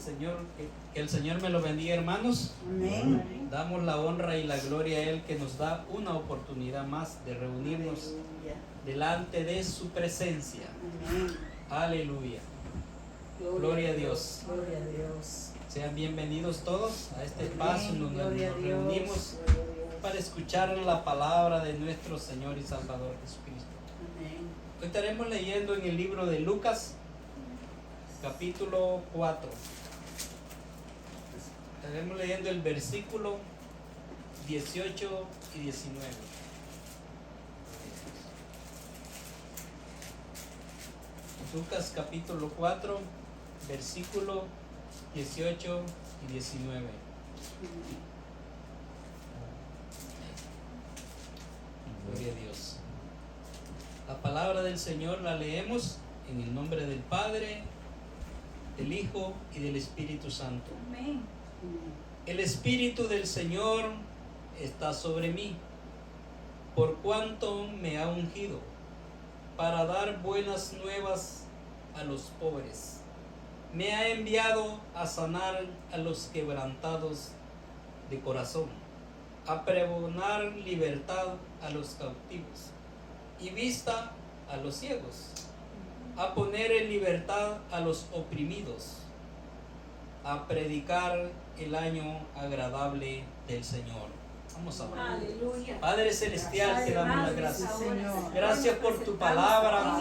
Que el Señor me lo bendiga, hermanos. Amén. Damos la honra y la gloria a Él, que nos da una oportunidad más de reunirnos delante de su presencia. Amén. Aleluya. Gloria a Dios. Gloria a Dios. Sean bienvenidos todos a este espacio Amén. donde Gloria a nos Dios. reunimos Gloria a Dios. para escuchar la palabra de nuestro Señor y Salvador Jesucristo. Amén. Hoy estaremos leyendo en el libro de Lucas, capítulo 4. Estaremos leyendo el versículo 18 y 19. Lucas capítulo 4, versículo 18 y 19. Gloria a Dios. La palabra del Señor la leemos en el nombre del Padre, del Hijo y del Espíritu Santo. Amén. El Espíritu del Señor está sobre mí, por cuanto me ha ungido para dar buenas nuevas a los pobres. Me ha enviado a sanar a los quebrantados de corazón, a pregonar libertad a los cautivos y vista a los ciegos, a poner en libertad a los oprimidos, a predicar el año agradable del Señor. Vamos a orar. Aleluya. Padre Celestial, te damos las gracias. Señor. Gracias por tu palabra,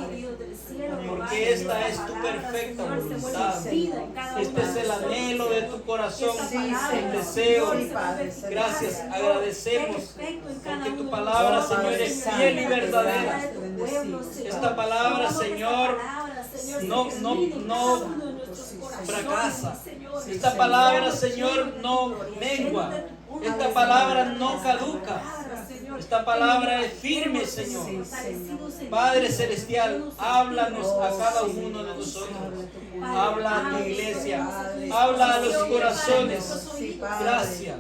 porque esta es tu palabra, perfecta Señor, se voluntad. vuelve vida en cada Este uno es de el nosotros. anhelo de tu corazón, Esta Sí, palabra, el Señor. deseo. Sí, Padre Celestial. Gracias, Señor, agradecemos, perfecto en cada porque tu uno de palabra, nosotros, Señor, es Señor. fiel y verdadera. De tu pueblo, Señor. Esta palabra, Rogamos que Señor, esta palabra, Señor, no- se no- termine en no cada uno de nuestros corazones, fracasa. Señor. Esta palabra, Señor, no mengua. Esta palabra no caduca. Esta palabra es firme, Señor. Padre Celestial, háblanos a cada uno de nosotros. Habla a tu iglesia, habla a los corazones. Gracias.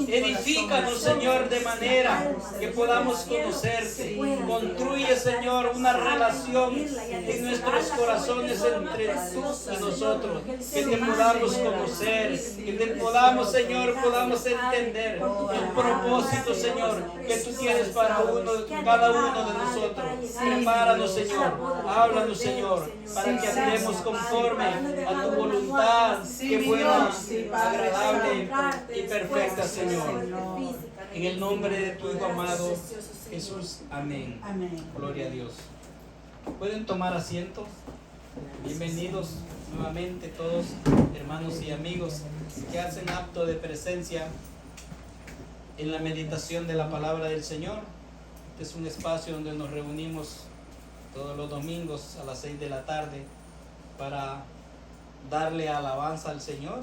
Edifícanos, Señor, de manera que podamos conocerte. Construye, Señor, una relación en nuestros corazones entre tú y nosotros. Que te podamos conocer, que te podamos, Señor, podamos entender el propósito, Señor, que tú tienes para cada uno de nosotros. Prepáranos, Señor. Háblanos, Señor, para que andemos conforme a tu voluntad, que buena, agradable y perfecta, Señor. En el nombre de tu Hijo amado Jesús. Amén. Amén. Gloria a Dios. ¿Pueden tomar asiento? Bienvenidos nuevamente todos, hermanos y amigos que hacen acto de presencia en la meditación de la palabra del Señor. Este es un espacio donde nos reunimos todos los domingos a las 6 de la tarde para darle alabanza al Señor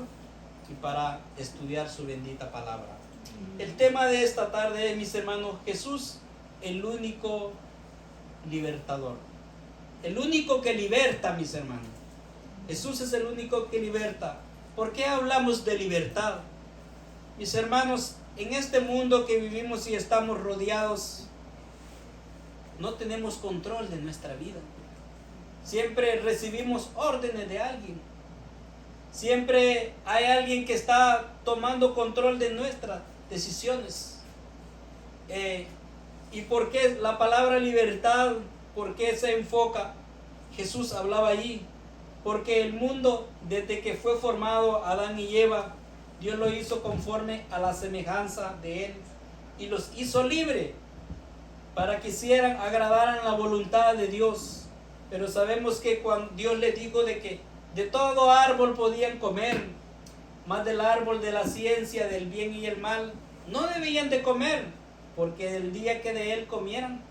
y para estudiar su bendita palabra. El tema de esta tarde es, mis hermanos, Jesús, el único libertador. El único que liberta, mis hermanos. Jesús es el único que liberta. ¿Por qué hablamos de libertad? Mis hermanos, en este mundo que vivimos y estamos rodeados, no tenemos control de nuestra vida. Siempre recibimos órdenes de alguien. Siempre hay alguien que está tomando control de nuestras decisiones. ¿Y por qué la palabra libertad? ¿Por qué se enfoca? Jesús hablaba allí. Porque el mundo, desde que fue formado Adán y Eva, Dios lo hizo conforme a la semejanza de Él y los hizo libres para que hicieran, agradaran la voluntad de Dios. Pero sabemos que cuando Dios les dijo de que de todo árbol podían comer, más del árbol de la ciencia del bien y el mal, no debían de comer, porque el día que de él comieran,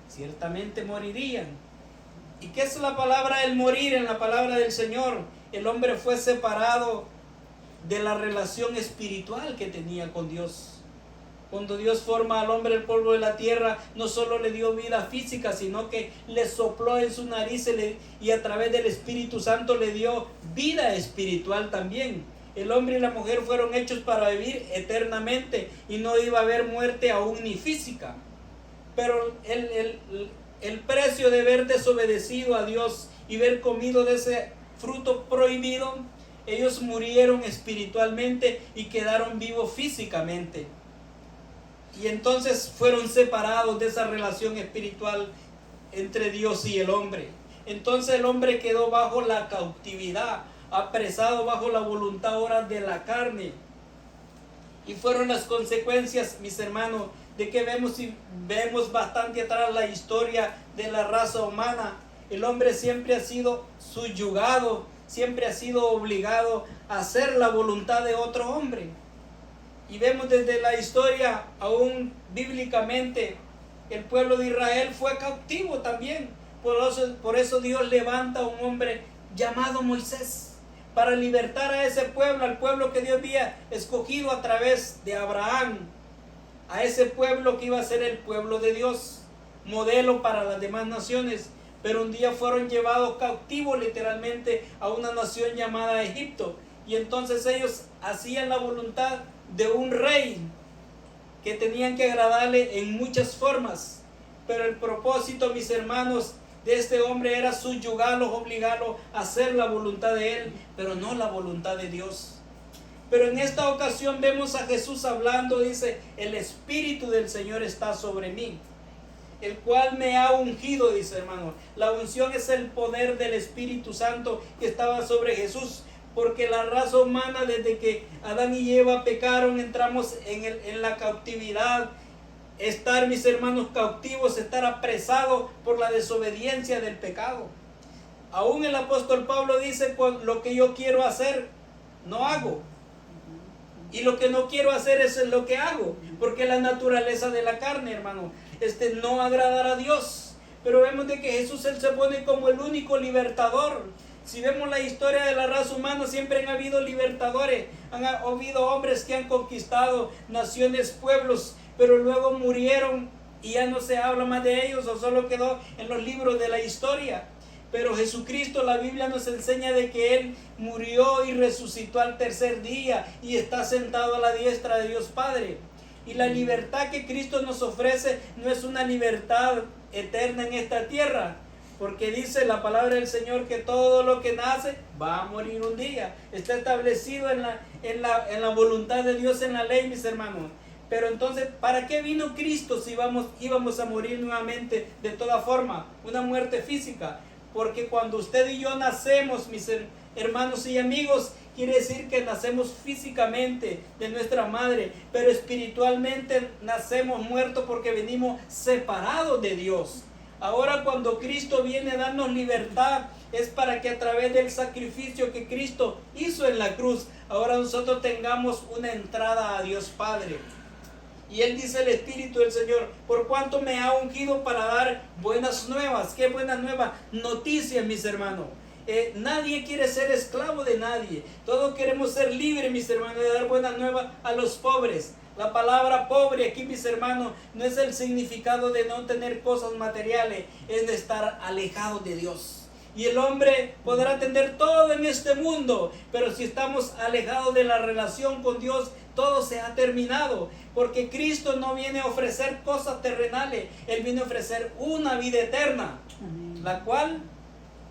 ciertamente morirían. ¿Y qué es la palabra el morir en la palabra del Señor? El hombre fue separado de la relación espiritual que tenía con Dios. Cuando Dios forma al hombre el polvo de la tierra, no solo le dio vida física, sino que le sopló en su nariz y a través del Espíritu Santo le dio vida espiritual también. El hombre y la mujer fueron hechos para vivir eternamente y no iba a haber muerte aún ni física. Pero el precio de haber desobedecido a Dios y haber comido de ese fruto prohibido ellos murieron espiritualmente y quedaron vivos físicamente. Y entonces fueron separados de esa relación espiritual entre Dios y el hombre. Entonces el hombre quedó bajo la cautividad, apresado bajo la voluntad ahora de la carne. Y fueron las consecuencias, mis hermanos, de que vemos bastante atrás la historia de la raza humana. El hombre siempre ha sido subyugado, siempre ha sido obligado a hacer la voluntad de otro hombre. Y vemos desde la historia, aún bíblicamente, el pueblo de Israel fue cautivo también. Por eso Dios levanta a un hombre llamado Moisés para libertar a ese pueblo, al pueblo que Dios había escogido a través de Abraham, a ese pueblo que iba a ser el pueblo de Dios, modelo para las demás naciones. Pero un día fueron llevados cautivos literalmente a una nación llamada Egipto, y entonces ellos hacían la voluntad de un rey que tenían que agradarle en muchas formas, pero el propósito, mis hermanos, de este hombre era subyugarlos, obligarlos a hacer la voluntad de él, pero no la voluntad de Dios. Pero en esta ocasión vemos a Jesús hablando, dice: el Espíritu del Señor está sobre mí, el cual me ha ungido, dice, hermano. La unción es el poder del Espíritu Santo que estaba sobre Jesús, porque la raza humana, desde que Adán y Eva pecaron, entramos en la cautividad. Estar, mis hermanos, cautivos, estar apresados por la desobediencia del pecado. Aún el apóstol Pablo dice: pues lo que yo quiero hacer, no hago. Y lo que no quiero hacer, eso es lo que hago. Porque la naturaleza de la carne, hermano, no agradar a Dios. Pero vemos de que Jesús, Él se pone como el único libertador. Si vemos la historia de la raza humana, siempre han habido libertadores. Han habido hombres que han conquistado naciones, pueblos, pero luego murieron y ya no se habla más de ellos, o solo quedó en los libros de la historia. Pero Jesucristo, la Biblia nos enseña de que Él murió y resucitó al tercer día y está sentado a la diestra de Dios Padre. Y la libertad que Cristo nos ofrece no es una libertad eterna en esta tierra, porque dice la palabra del Señor que todo lo que nace va a morir un día. Está establecido en la voluntad de Dios, en la ley, mis hermanos. Pero entonces, ¿para qué vino Cristo si íbamos a morir nuevamente de toda forma? Una muerte física. Porque cuando usted y yo nacemos, mis hermanos y amigos, quiere decir que nacemos físicamente de nuestra madre, pero espiritualmente nacemos muertos porque venimos separados de Dios. Ahora, cuando Cristo viene a darnos libertad, es para que a través del sacrificio que Cristo hizo en la cruz, ahora nosotros tengamos una entrada a Dios Padre. Y Él dice, el Espíritu del Señor: por cuanto me ha ungido para dar buenas nuevas. ¿Qué buenas nuevas? Noticias, mis hermanos. Nadie quiere ser esclavo de nadie. Todos queremos ser libres, mis hermanos, de dar buenas nuevas a los pobres. La palabra pobre aquí, mis hermanos, no es el significado de no tener cosas materiales, es de estar alejado de Dios. Y el hombre podrá tener todo en este mundo, pero si estamos alejados de la relación con Dios, todo se ha terminado. Porque Cristo no viene a ofrecer cosas terrenales, Él viene a ofrecer una vida eterna, la cual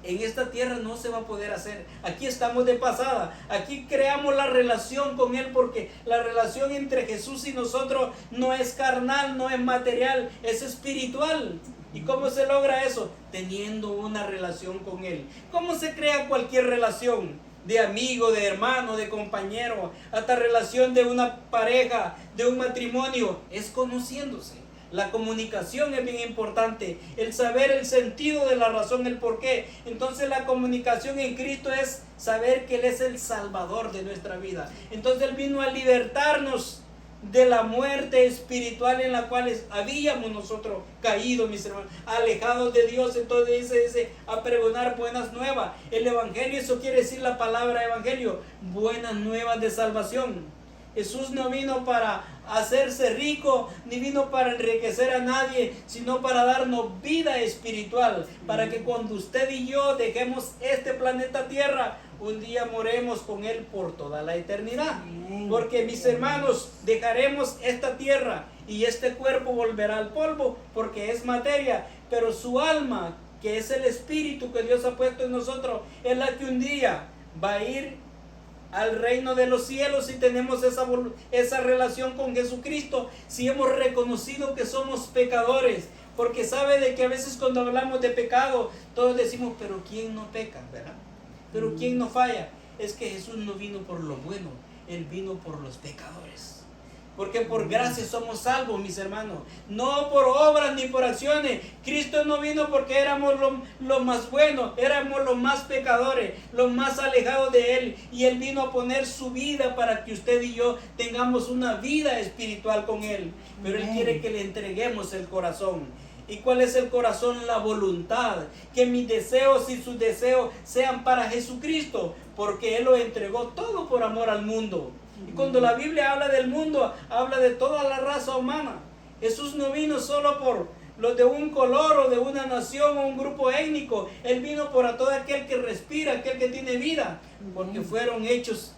en esta tierra no se va a poder hacer. Aquí estamos de pasada, aquí creamos la relación con Él, porque la relación entre Jesús y nosotros no es carnal, no es material, es espiritual. ¿Y cómo se logra eso? Teniendo una relación con Él. ¿Cómo se crea cualquier relación? De amigo, de hermano, de compañero, hasta relación de una pareja, de un matrimonio, es conociéndose. La comunicación es bien importante, el saber el sentido de la razón, el por qué. Entonces la comunicación en Cristo es saber que Él es el Salvador de nuestra vida. Entonces Él vino a libertarnos de la muerte espiritual en la cual habíamos nosotros caído, mis hermanos, alejados de Dios. Entonces dice a pregonar buenas nuevas. El evangelio, eso quiere decir la palabra evangelio, buenas nuevas de salvación. Jesús no vino para hacerse rico, ni vino para enriquecer a nadie, sino para darnos vida espiritual, para que cuando usted y yo dejemos este planeta Tierra, un día moremos con Él por toda la eternidad. Porque, mis hermanos, dejaremos esta tierra y este cuerpo volverá al polvo, porque es materia, pero su alma, que es el espíritu que Dios ha puesto en nosotros, es la que un día va a ir al reino de los cielos si tenemos esa relación con Jesucristo, si hemos reconocido que somos pecadores. Porque sabe de que a veces cuando hablamos de pecado, todos decimos, pero ¿quién no peca? ¿Verdad? Pero ¿quién no falla? Es que Jesús no vino por lo bueno, Él vino por los pecadores. Porque por gracia somos salvos, mis hermanos. No por obras ni por acciones. Cristo no vino porque éramos los más buenos, éramos los más pecadores, los más alejados de Él. Y Él vino a poner su vida para que usted y yo tengamos una vida espiritual con Él. Pero Él quiere que le entreguemos el corazón. ¿Y cuál es el corazón? La voluntad. Que mis deseos y sus deseos sean para Jesucristo. Porque Él lo entregó todo por amor al mundo. Y cuando la Biblia habla del mundo, habla de toda la raza humana. Jesús no vino solo por los de un color o de una nación o un grupo étnico. Él vino por a todo aquel que respira, aquel que tiene vida. Porque fueron hechos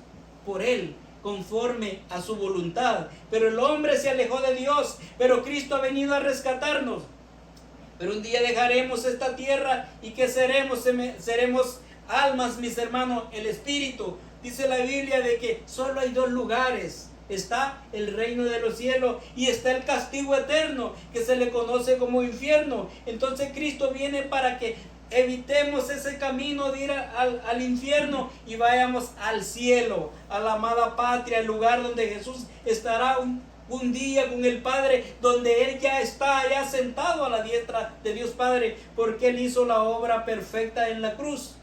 por Él, conforme a su voluntad. Pero el hombre se alejó de Dios. Pero Cristo ha venido a rescatarnos. Pero un día dejaremos esta tierra. ¿Y qué seremos? Seremos almas, mis hermanos, el espíritu. Dice la Biblia de que solo hay dos lugares. Está el reino de los cielos y está el castigo eterno, que se le conoce como infierno. Entonces Cristo viene para que evitemos ese camino de ir al infierno y vayamos al cielo, a la amada patria, el lugar donde Jesús estará un día con el Padre, donde Él ya está ya sentado a la diestra de Dios Padre, porque Él hizo la obra perfecta en la cruz.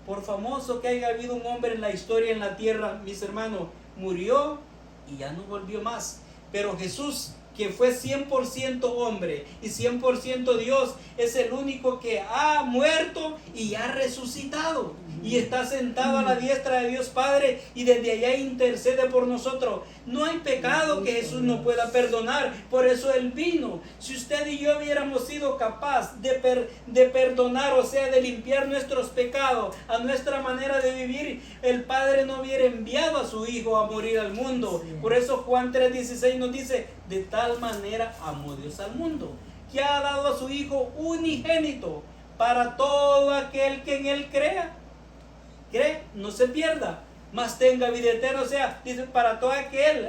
Por famoso que haya habido un hombre en la historia en la tierra, mis hermanos, murió y ya no volvió más. Pero Jesús, que fue 100% hombre y 100% Dios, es el único que ha muerto y ha resucitado. Y está sentado a la diestra de Dios Padre y desde allá intercede por nosotros. No hay pecado que Jesús no pueda perdonar. Por eso Él vino. Si usted y yo hubiéramos sido capaz de perdonar, o sea, de limpiar nuestros pecados a nuestra manera de vivir, el Padre no hubiera enviado a su Hijo a morir al mundo. Por eso Juan 3:16 nos dice, de tal manera amó Dios al mundo, que ha dado a su Hijo unigénito, para todo aquel que en Él cree, no se pierda, mas tenga vida eterna. O sea, dice para todo aquel,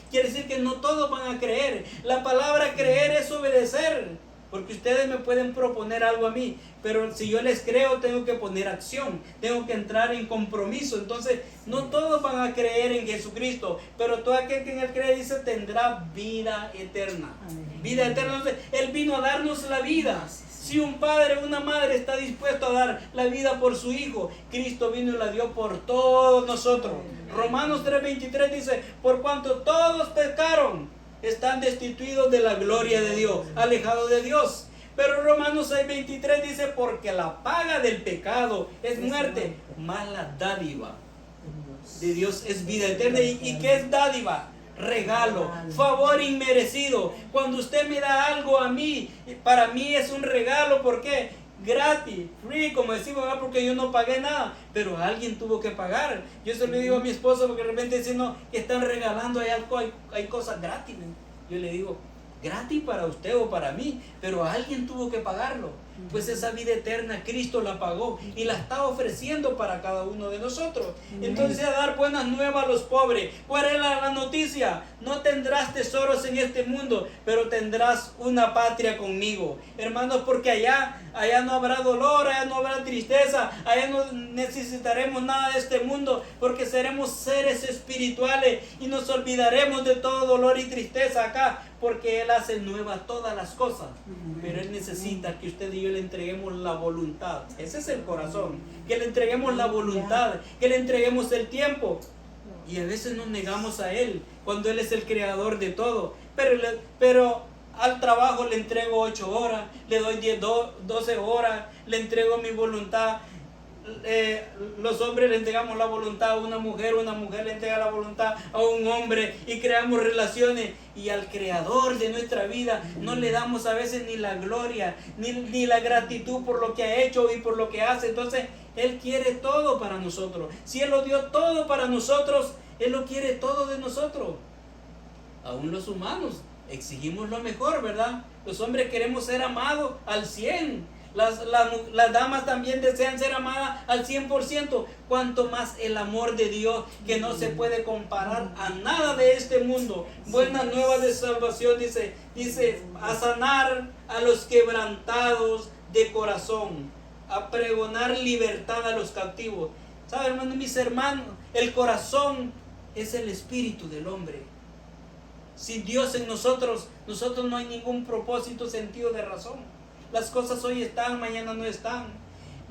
quiere decir que no todos van a creer. La palabra creer es obedecer, porque ustedes me pueden proponer algo a mí, pero si yo les creo tengo que poner acción, tengo que entrar en compromiso. Entonces no todos van a creer en Jesucristo, pero todo aquel que en Él cree, dice, tendrá vida eterna. Vida eterna. Entonces, Él vino a darnos la vida. Si un padre o una madre está dispuesto a dar la vida por su hijo, Cristo vino y la dio por todos nosotros. Romanos 3:23 dice, por cuanto todos pecaron, están destituidos de la gloria de Dios, alejados de Dios. Pero Romanos 6:23 dice, porque la paga del pecado es muerte, mas la dádiva de Dios es vida eterna. ¿Y qué es dádiva? Regalo, favor inmerecido. Cuando usted me da algo a mí, para mí es un regalo. ¿Por qué? Gratis, free, como decimos, ¿verdad? Porque yo no pagué nada, pero alguien tuvo que pagar. Yo se lo digo a mi esposo, porque de repente dicen, no, que están regalando, hay cosas gratis, ¿no? Yo le digo, gratis para usted o para mí, pero alguien tuvo que pagarlo. Pues esa vida eterna Cristo la pagó y la está ofreciendo para cada uno de nosotros. Entonces, a dar buenas nuevas a los pobres. ¿Cuál es la noticia? No tendrás tesoros en este mundo, pero tendrás una patria conmigo, hermanos, porque allá no habrá dolor, allá no habrá tristeza, allá no necesitaremos nada de este mundo, porque seremos seres espirituales y nos olvidaremos de todo dolor y tristeza acá, porque Él hace nuevas todas las cosas. Pero Él necesita que usted y yo le entreguemos la voluntad. Ese es el corazón. Que le entreguemos la voluntad, que le entreguemos el tiempo. Y a veces nos negamos a Él, cuando Él es el creador de todo. Pero al trabajo le entrego 8 horas, le doy 12 horas, le entrego mi voluntad. Los hombres le entregamos la voluntad a una mujer le entrega la voluntad a un hombre y creamos relaciones, y al creador de nuestra vida no le damos a veces ni la gloria ni la gratitud por lo que ha hecho y por lo que hace. Entonces Él quiere todo para nosotros. Si Él lo dio todo para nosotros, Él lo quiere todo de nosotros. Aún los humanos exigimos lo mejor, ¿verdad? Los hombres queremos ser amados al 100. Las damas también desean ser amadas al 100%. Cuanto más el amor de Dios, que no se puede comparar a nada de este mundo. Buenas nuevas de salvación, dice, a sanar a los quebrantados de corazón, a pregonar libertad a los cautivos. ¿Sabe, hermano, mis hermanos? El corazón es el espíritu del hombre. Sin Dios en nosotros no hay ningún propósito, sentido de razón. Las cosas hoy están, mañana no están.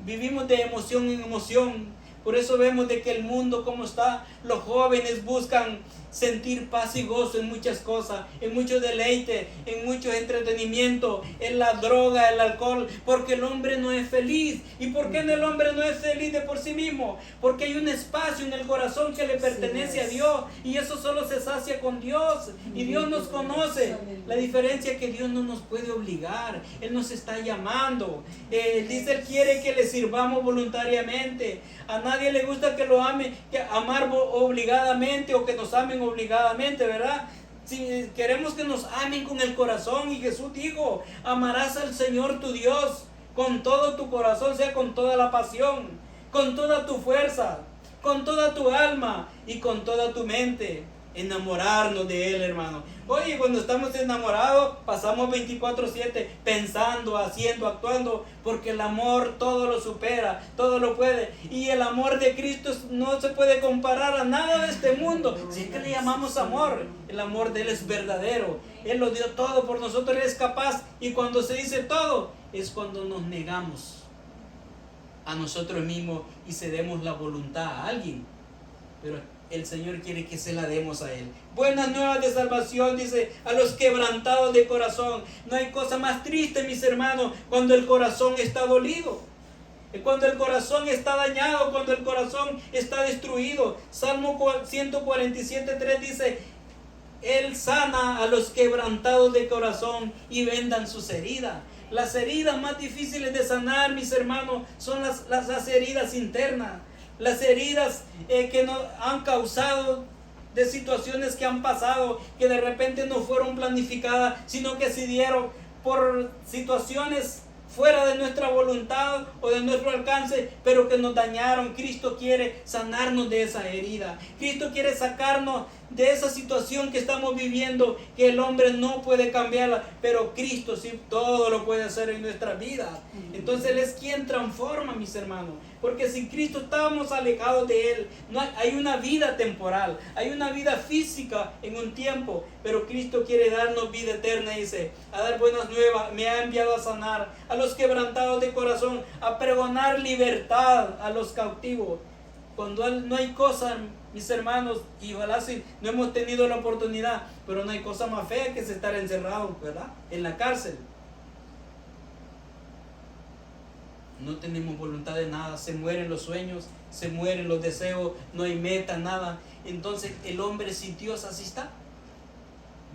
Vivimos de emoción en emoción. Por eso vemos de que el mundo como está, los jóvenes buscan sentir paz y gozo en muchas cosas, en mucho deleite, en mucho entretenimiento, en la droga, el alcohol, porque el hombre no es feliz. ¿Y por qué el hombre no es feliz de por sí mismo? Porque hay un espacio en el corazón que le pertenece a Dios, y eso solo se sacia con Dios, y Dios nos conoce. La diferencia es que Dios no nos puede obligar, Él nos está llamando. Dice, Él quiere que le sirvamos voluntariamente. A nadie le gusta que lo ame, que amar obligadamente o que nos amen obligadamente, ¿verdad? Si queremos que nos amen con el corazón, y Jesús dijo, amarás al Señor tu Dios con todo tu corazón, sea con toda la pasión, con toda tu fuerza, con toda tu alma y con toda tu mente. Enamorarnos de Él, hermano. Oye, cuando estamos enamorados, pasamos 24/7 pensando, haciendo, actuando, porque el amor todo lo supera, todo lo puede. Y el amor de Cristo no se puede comparar a nada de este mundo. Si es que le llamamos amor, el amor de Él es verdadero. Él lo dio todo por nosotros, Él es capaz. Y cuando se dice todo, es cuando nos negamos a nosotros mismos y cedemos la voluntad a alguien. Pero el Señor quiere que se la demos a Él. Buenas nuevas de salvación, dice, a los quebrantados de corazón. No hay cosa más triste, mis hermanos, cuando el corazón está dolido, cuando el corazón está dañado, cuando el corazón está destruido. Salmo 147:3 dice, Él sana a los quebrantados de corazón y vendan sus heridas. Las heridas más difíciles de sanar, mis hermanos, son las heridas internas. Las heridas que nos han causado de situaciones que han pasado, que de repente no fueron planificadas, sino que se dieron por situaciones fuera de nuestra voluntad o de nuestro alcance, pero que nos dañaron. Cristo quiere sanarnos de esa herida. Cristo quiere sacarnos de esa situación que estamos viviendo, que el hombre no puede cambiarla, pero Cristo sí todo lo puede hacer en nuestra vida. Entonces Él es quien transforma, mis hermanos, porque sin Cristo estábamos alejados de Él. No hay una vida temporal, hay una vida física en un tiempo, pero Cristo quiere darnos vida eterna, dice, a dar buenas nuevas, me ha enviado a sanar a los quebrantados de corazón, a pregonar libertad a los cautivos. Cuando no hay cosa, mis hermanos, y ojalá si no hemos tenido la oportunidad, pero no hay cosa más fea que estar encerrado, ¿verdad?, en la cárcel. No tenemos voluntad de nada, se mueren los sueños, se mueren los deseos, no hay meta, nada. Entonces el hombre sin Dios así está.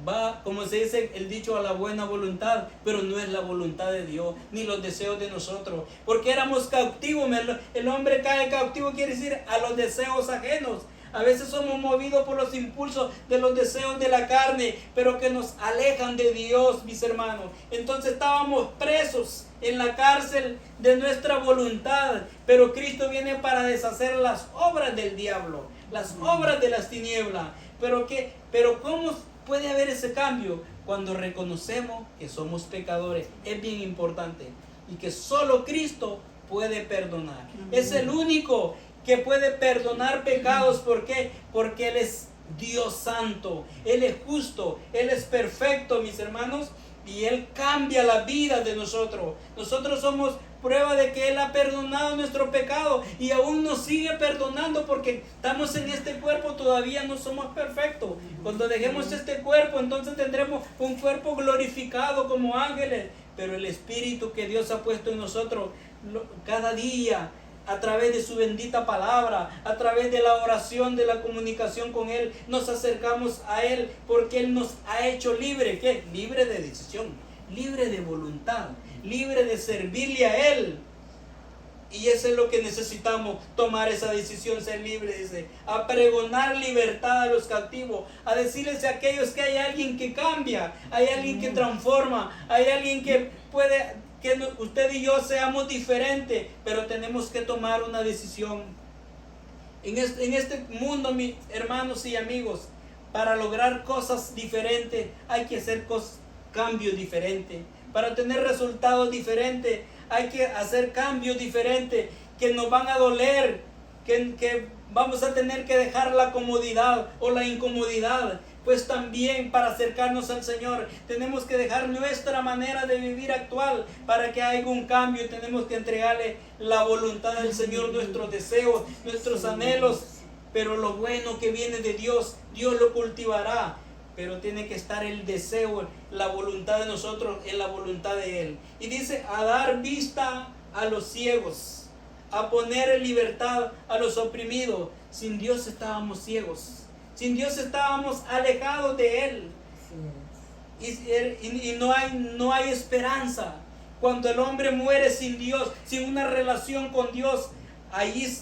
Va, como se dice el dicho, a la buena voluntad, pero no es la voluntad de Dios, ni los deseos de nosotros, porque éramos cautivos. El hombre cae cautivo, quiere decir a los deseos ajenos. A veces somos movidos por los impulsos de los deseos de la carne, pero que nos alejan de Dios, mis hermanos. Entonces estábamos presos en la cárcel de nuestra voluntad, pero Cristo viene para deshacer las obras del diablo, las obras de las tinieblas. Pero ¿cómo puede haber ese cambio? Cuando reconocemos que somos pecadores. Es bien importante, y que solo Cristo puede perdonar. Es el único que puede perdonar pecados. ¿Por qué? Porque Él es Dios santo, Él es justo, Él es perfecto, mis hermanos, y Él cambia la vida de nosotros. Nosotros somos prueba de que Él ha perdonado nuestro pecado, y aún nos sigue perdonando, porque estamos en este cuerpo, todavía no somos perfectos. Cuando dejemos este cuerpo, entonces tendremos un cuerpo glorificado como ángeles, pero el Espíritu que Dios ha puesto en nosotros cada día, a través de su bendita palabra, a través de la oración, de la comunicación con Él, nos acercamos a Él, porque Él nos ha hecho libre. ¿Qué? Libre de decisión, libre de voluntad, libre de servirle a Él. Y eso es lo que necesitamos, tomar esa decisión, ser libre, dice, a pregonar libertad a los cautivos, a decirles a aquellos que hay alguien que cambia, hay alguien que transforma, hay alguien que puede que usted y yo seamos diferentes, pero tenemos que tomar una decisión. En este mundo, mis hermanos y amigos, para lograr cosas diferentes hay que hacer cambios diferentes. Para tener resultados diferentes hay que hacer cambios diferentes que nos van a doler, que vamos a tener que dejar la comodidad o la incomodidad. Pues también para acercarnos al Señor tenemos que dejar nuestra manera de vivir actual para que haya un cambio. Tenemos que entregarle la voluntad del Señor, nuestros deseos, nuestros anhelos. Pero lo bueno que viene de Dios, Dios lo cultivará. Pero tiene que estar el deseo, la voluntad de nosotros en la voluntad de Él. Y dice, a dar vista a los ciegos, a poner en libertad a los oprimidos. Sin Dios estábamos ciegos. Sin Dios estábamos alejados de Él. Y no hay esperanza. Cuando el hombre muere sin Dios, sin una relación con Dios, ahí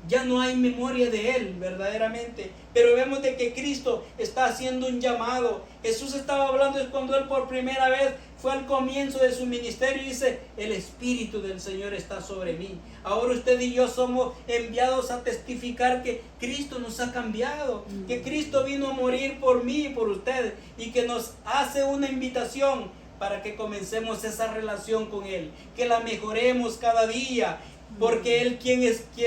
ya no hay memoria de Él verdaderamente. Pero vemos de que Cristo está haciendo un llamado. Jesús estaba hablando es cuando Él por primera vez fue al comienzo de su ministerio y dice, el Espíritu del Señor está sobre mí. Ahora usted y yo somos enviados a testificar que Cristo nos ha cambiado, que Cristo vino a morir por mí y por usted, y que nos hace una invitación para que comencemos esa relación con Él, que la mejoremos cada día, porque Él quien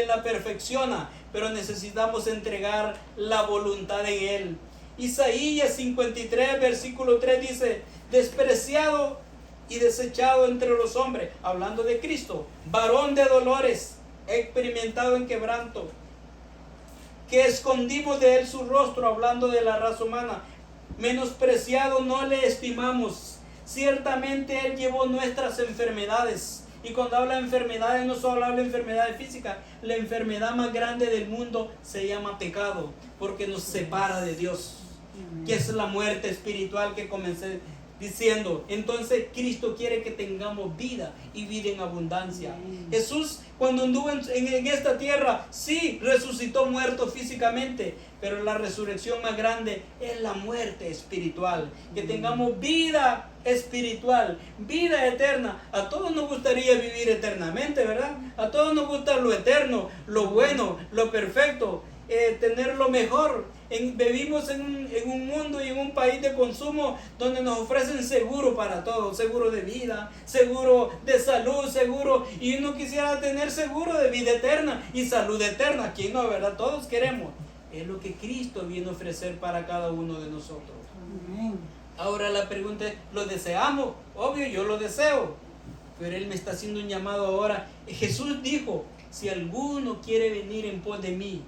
la perfecciona, pero necesitamos entregar la voluntad de Él. Isaías 53 versículo 3 dice, despreciado y desechado entre los hombres, hablando de Cristo, varón de dolores, experimentado en quebranto, que escondimos de Él su rostro, hablando de la raza humana, menospreciado no le estimamos, ciertamente Él llevó nuestras enfermedades. Y cuando habla de enfermedades, no solo habla de enfermedades físicas, la enfermedad más grande del mundo se llama pecado, porque nos separa de Dios, que es la muerte espiritual que comencé diciendo. Entonces Cristo quiere que tengamos vida y vida en abundancia. Jesús, cuando anduvo en esta tierra, sí resucitó muerto físicamente, pero la resurrección más grande es la muerte espiritual. Que tengamos vida espiritual, vida eterna. A todos nos gustaría vivir eternamente, ¿verdad? A todos nos gusta lo eterno, lo bueno, lo perfecto, tener lo mejor. Vivimos en un mundo y en un país de consumo donde nos ofrecen seguro para todo, seguro de vida, seguro de salud, seguro, y uno quisiera tener seguro de vida eterna y salud eterna. ¿Quién no, verdad? Todos queremos. Es lo que Cristo vino a ofrecer para cada uno de nosotros. Ahora la pregunta es, ¿lo deseamos? Obvio, yo lo deseo, pero Él me está haciendo un llamado ahora. Jesús dijo, si alguno quiere venir en pos de mí,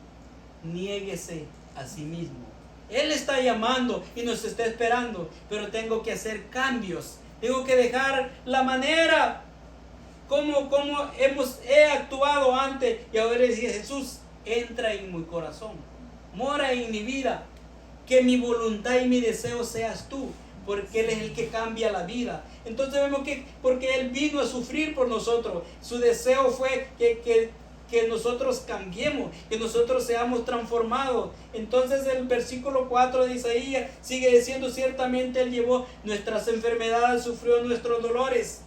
niéguese a sí mismo. Él está llamando y nos está esperando, pero tengo que hacer cambios. Tengo que dejar la manera como he actuado antes, y ahora decía Jesús, entra en mi corazón, mora en mi vida, que mi voluntad y mi deseo seas tú, porque Él es el que cambia la vida. Entonces vemos que porque Él vino a sufrir por nosotros, su deseo fue que nosotros cambiemos, que nosotros seamos transformados. Entonces el versículo 4 de Isaías sigue diciendo, ciertamente Él llevó nuestras enfermedades, sufrió nuestros dolores,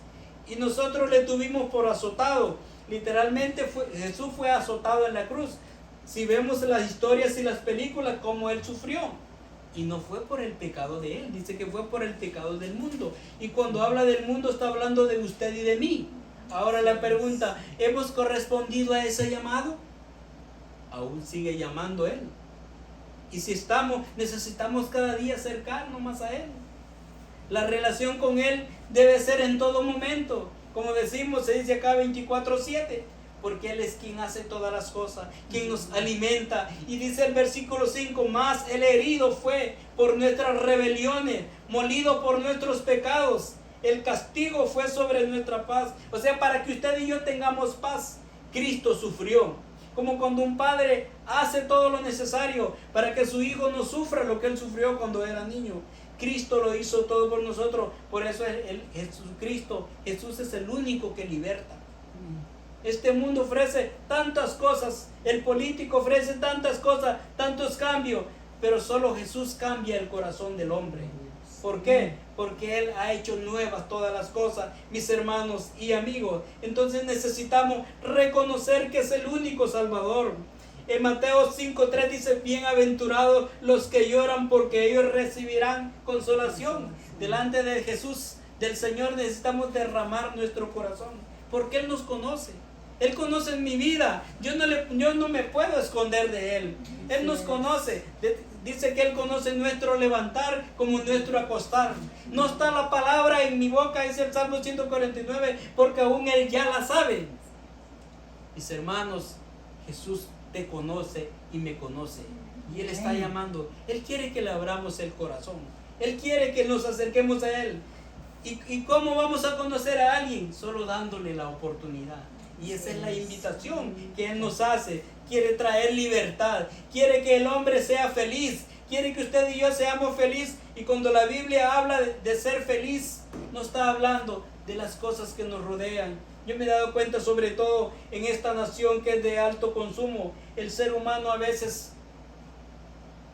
y nosotros le tuvimos por azotado. Literalmente Jesús fue azotado en la cruz. Si vemos las historias y las películas, cómo Él sufrió, y no fue por el pecado de Él, dice que fue por el pecado del mundo. Y cuando habla del mundo está hablando de usted y de mí. Ahora la pregunta, ¿hemos correspondido a ese llamado? Aún sigue llamando Él. Y si necesitamos cada día acercarnos más a Él. La relación con Él debe ser en todo momento. Como decimos, se dice acá 24/7. Porque Él es quien hace todas las cosas, quien nos alimenta. Y dice el versículo 5, más el herido fue por nuestras rebeliones, molido por nuestros pecados. El castigo fue sobre nuestra paz. O sea, para que usted y yo tengamos paz, Cristo sufrió. Como cuando un padre hace todo lo necesario para que su hijo no sufra lo que él sufrió cuando era niño. Cristo lo hizo todo por nosotros. Por eso Jesús es el único que liberta. Este mundo ofrece tantas cosas, el político ofrece tantas cosas, tantos cambios, pero solo Jesús cambia el corazón del hombre. ¿Por qué? Porque Él ha hecho nuevas todas las cosas, mis hermanos y amigos. Entonces necesitamos reconocer que es el único Salvador. En Mateo 5:3 dice, bienaventurados los que lloran porque ellos recibirán consolación. Delante de Jesús, del Señor, necesitamos derramar nuestro corazón, porque Él nos conoce. Él conoce mi vida. Yo no me puedo esconder de Él. Él nos conoce. Dice que Él conoce nuestro levantar como nuestro acostar. No está la palabra en mi boca, dice el Salmo 149, porque aún Él ya la sabe. Mis hermanos, Jesús te conoce y me conoce. Y Él está llamando. Él quiere que le abramos el corazón. Él quiere que nos acerquemos a Él. ¿Y cómo vamos a conocer a alguien? Solo dándole la oportunidad. Y esa es la invitación que Él nos hace. Quiere traer libertad. Quiere que el hombre sea feliz. Quiere que usted y yo seamos felices. Y cuando la Biblia habla de ser feliz, no está hablando de las cosas que nos rodean. Yo me he dado cuenta, sobre todo en esta nación que es de alto consumo, el ser humano a veces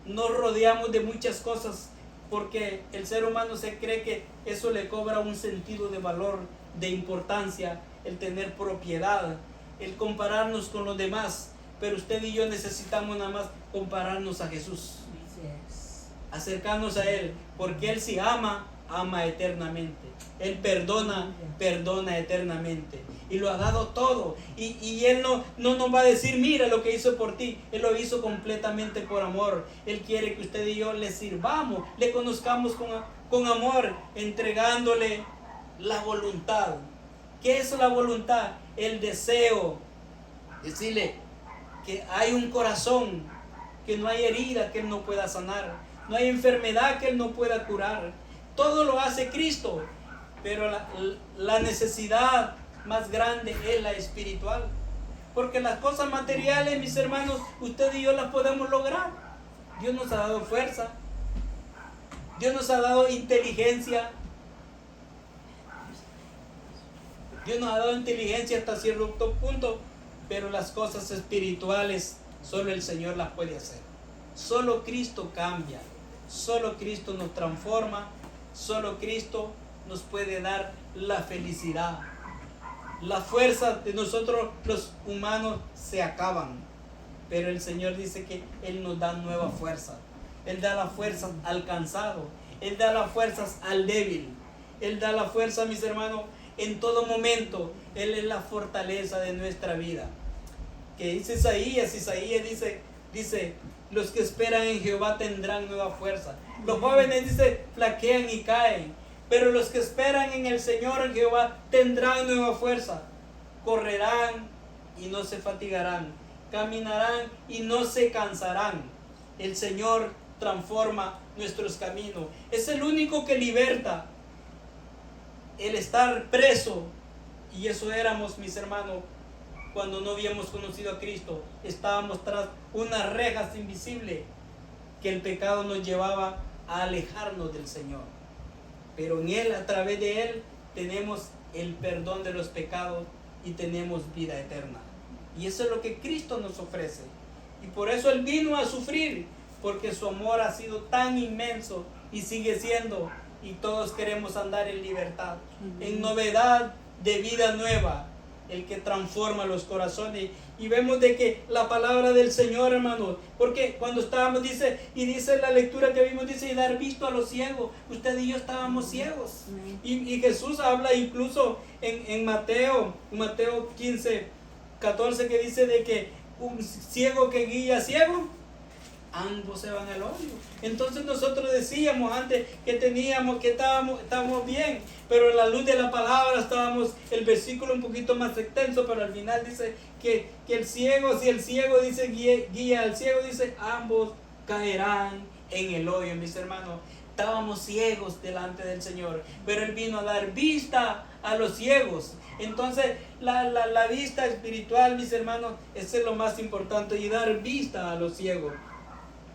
nos rodeamos de muchas cosas porque el ser humano se cree que eso le cobra un sentido de valor, de importancia, el tener propiedad, el compararnos con los demás. Pero usted y yo necesitamos nada más compararnos a Jesús, acercarnos a Él, porque Él sí ama eternamente. Él perdona eternamente. Y lo ha dado todo. Y Él no nos va a decir, mira lo que hizo por ti. Él lo hizo completamente por amor. Él quiere que usted y yo le sirvamos, le conozcamos con amor, entregándole la voluntad. ¿Qué es la voluntad? El deseo. Decirle que hay un corazón, que no hay herida que Él no pueda sanar, no hay enfermedad que Él no pueda curar. Todo lo hace Cristo, pero la necesidad más grande es la espiritual. Porque las cosas materiales, mis hermanos, usted y yo las podemos lograr. Dios nos ha dado fuerza, Dios nos ha dado inteligencia, Dios nos ha dado inteligencia hasta cierto punto, pero las cosas espirituales solo el Señor las puede hacer. Solo Cristo cambia, solo Cristo nos transforma, solo Cristo nos puede dar la felicidad. Las fuerzas de nosotros los humanos se acaban, pero el Señor dice que Él nos da nueva fuerza. Él da las fuerzas al cansado, Él da las fuerzas al débil, Él da la fuerza, mis hermanos, en todo momento. Él es la fortaleza de nuestra vida. Que dice Isaías dice, los que esperan en Jehová tendrán nueva fuerza. Los jóvenes, dice, flaquean y caen, pero los que esperan en el Señor, en Jehová, tendrán nueva fuerza. Correrán y no se fatigarán, caminarán y no se cansarán. El Señor transforma nuestros caminos. Es el único que liberta. El estar preso, y eso éramos, mis hermanos, cuando no habíamos conocido a Cristo. Estábamos tras unas rejas invisibles que el pecado nos llevaba a alejarnos del Señor. Pero en Él, a través de Él, tenemos el perdón de los pecados y tenemos vida eterna. Y eso es lo que Cristo nos ofrece. Y por eso Él vino a sufrir, porque su amor ha sido tan inmenso y sigue siendo. Y todos queremos andar en libertad, en novedad de vida nueva, el que transforma los corazones. Y vemos de que la palabra del Señor, hermanos, porque cuando estábamos, dice la lectura que vimos, dice, y dar visto a los ciegos. Usted y yo estábamos ciegos. Y Jesús habla incluso en Mateo 15:14, que dice de que un ciego que guía a ciego, ambos se van al hoyo. Entonces nosotros decíamos antes que estábamos bien, pero en la luz de la palabra estábamos, el versículo un poquito más extenso, pero al final dice que el ciego, si el ciego dice guía al ciego, dice ambos caerán en el hoyo. Mis hermanos, estábamos ciegos delante del Señor, pero Él vino a dar vista a los ciegos. Entonces la vista espiritual, mis hermanos, eso es lo más importante, y dar vista a los ciegos.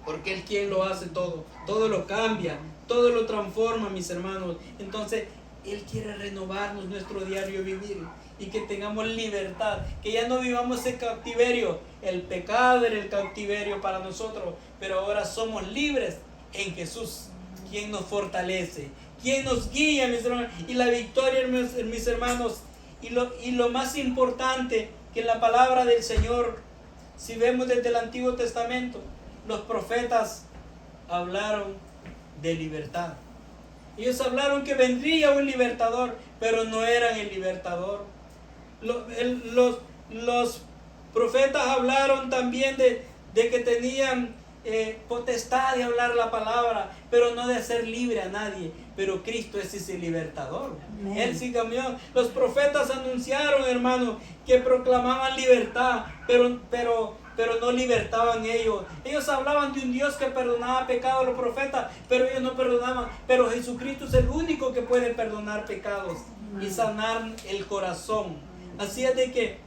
Porque Él quien lo hace todo lo cambia, todo lo transforma, mis hermanos. Entonces Él quiere renovarnos nuestro diario vivir y que tengamos libertad, que ya no vivamos en cautiverio. El pecado era el cautiverio para nosotros, pero ahora somos libres en Jesús, quien nos fortalece, quien nos guía, mis hermanos, y la victoria, mis hermanos, y lo más importante, que en la palabra del Señor, si vemos desde el Antiguo Testamento, los profetas hablaron de libertad. Ellos hablaron que vendría un libertador, pero no eran el libertador. Los profetas hablaron también de que tenían potestad de hablar la palabra, pero no de hacer libre a nadie. Pero Cristo es ese libertador. Amén. Él sí cambió. Los profetas anunciaron, hermano, que proclamaban libertad, pero no libertaban ellos. Ellos hablaban de un Dios que perdonaba pecados, los profetas, pero ellos no perdonaban. Pero Jesucristo es el único que puede perdonar pecados y sanar el corazón. Así es de que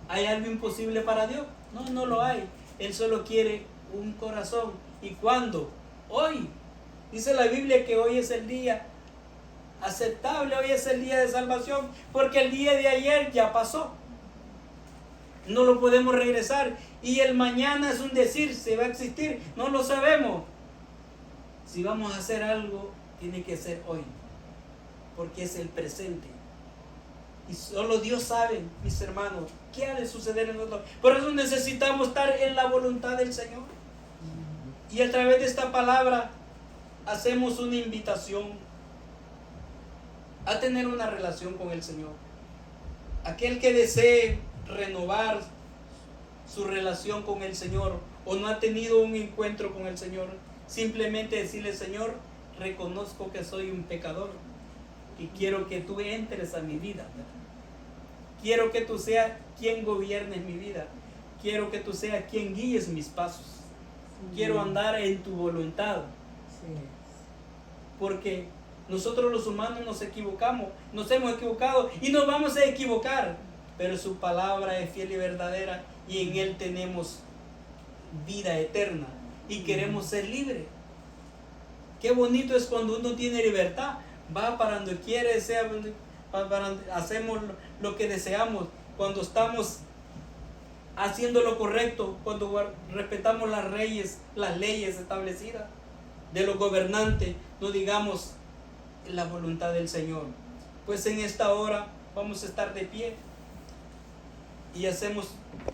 ¿hay algo imposible para Dios? No, no lo hay. Él solo quiere un corazón. ¿Y cuándo? Hoy. Dice la Biblia que hoy es el día aceptable, hoy es el día de salvación, porque el día de ayer ya pasó. No lo podemos regresar. Y el mañana es un decir, se va a existir, no lo sabemos. Si vamos a hacer algo, tiene que ser hoy, porque es el presente. Y solo Dios sabe, mis hermanos, qué ha de suceder en nosotros. Por eso necesitamos estar en la voluntad del Señor. Y a través de esta palabra hacemos una invitación a tener una relación con el Señor. Aquel que desee renovar su relación con el Señor o no ha tenido un encuentro con el Señor, simplemente decirle: Señor, reconozco que soy un pecador y quiero que tú entres a mi vida. Quiero que tú seas quien gobiernes mi vida. Quiero que tú seas quien guíes mis pasos. Quiero andar en tu voluntad. Porque nosotros los humanos nos equivocamos, nos hemos equivocado y nos vamos a equivocar. Pero su palabra es fiel y verdadera y en Él tenemos vida eterna y queremos ser libres. Qué bonito es cuando uno tiene libertad. Va para donde quiere, hacemos lo que deseamos. Cuando estamos haciendo lo correcto, cuando respetamos las leyes establecidas de los gobernantes, no digamos la voluntad del Señor. Pues en esta hora vamos a estar de pie y hacemos